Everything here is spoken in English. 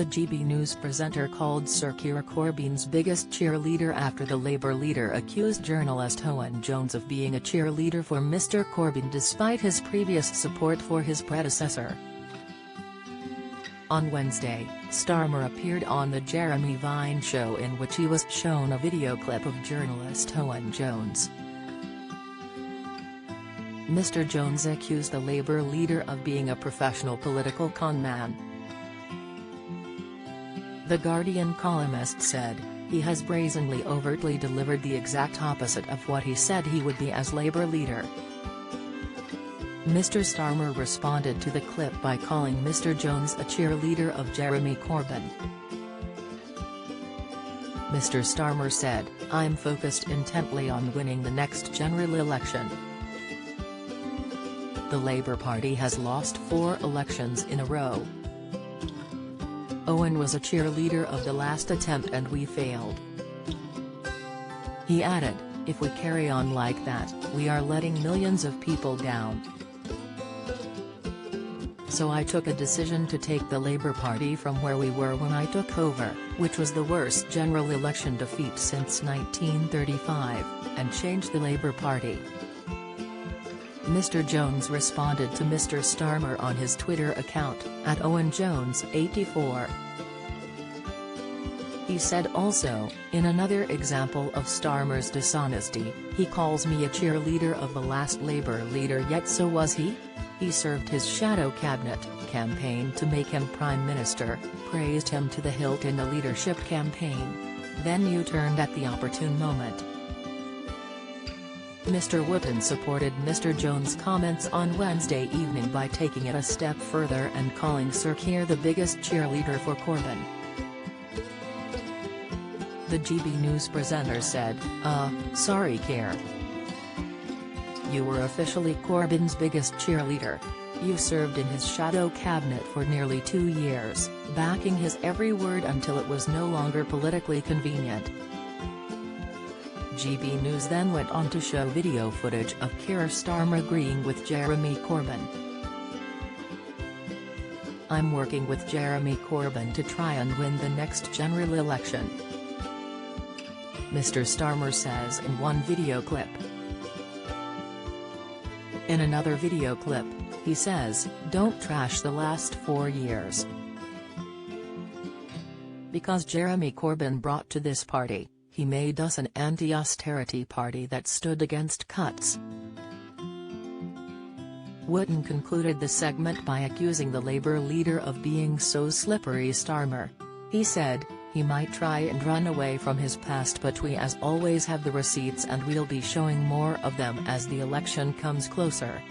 The GB News presenter called Sir Keir Corbyn's biggest cheerleader after the Labour leader accused journalist Owen Jones of being a cheerleader for Mr Corbyn despite his previous support for his predecessor. On Wednesday, Starmer appeared on the Jeremy Vine show in which he was shown a video clip of journalist Owen Jones. Mr Jones accused the Labour leader of being a professional political con-man. The Guardian columnist said, "He has brazenly overtly delivered the exact opposite of what he said he would be as Labour leader." Mr Starmer responded to the clip by calling Mr Jones a cheerleader of Jeremy Corbyn. Mr Starmer said, "I'm focused intently on winning the next general election. The Labour Party has lost 4 elections in a row. Owen was a cheerleader of the last attempt and we failed." He added, "If we carry on like that, we are letting millions of people down. So I took a decision to take the Labour Party from where we were when I took over, which was the worst general election defeat since 1935, and change the Labour Party." Mr Jones responded to Mr Starmer on his Twitter account, @OwenJones84. He said also, "In another example of Starmer's dishonesty, he calls me a cheerleader of the last Labour leader, yet so was he? He served his shadow cabinet, campaigned to make him Prime Minister, praised him to the hilt in the leadership campaign. Then U-turned at the opportune moment." Mr Wootton supported Mr Jones' comments on Wednesday evening by taking it a step further and calling Sir Keir the biggest cheerleader for Corbyn. The GB News presenter said, "Sorry Keir. You were officially Corbyn's biggest cheerleader. You served in his shadow cabinet for nearly 2 years, backing his every word until it was no longer politically convenient." GB News then went on to show video footage of Keir Starmer agreeing with Jeremy Corbyn. "I'm working with Jeremy Corbyn to try and win the next general election," Mr Starmer says in one video clip. In another video clip, he says, "Don't trash the last 4 years. Because Jeremy Corbyn brought to this party, he made us an anti-austerity party that stood against cuts." Wootton concluded the segment by accusing the Labour leader of being so slippery. Starmer. He said, "He might try and run away from his past, but we as always have the receipts and we'll be showing more of them as the election comes closer."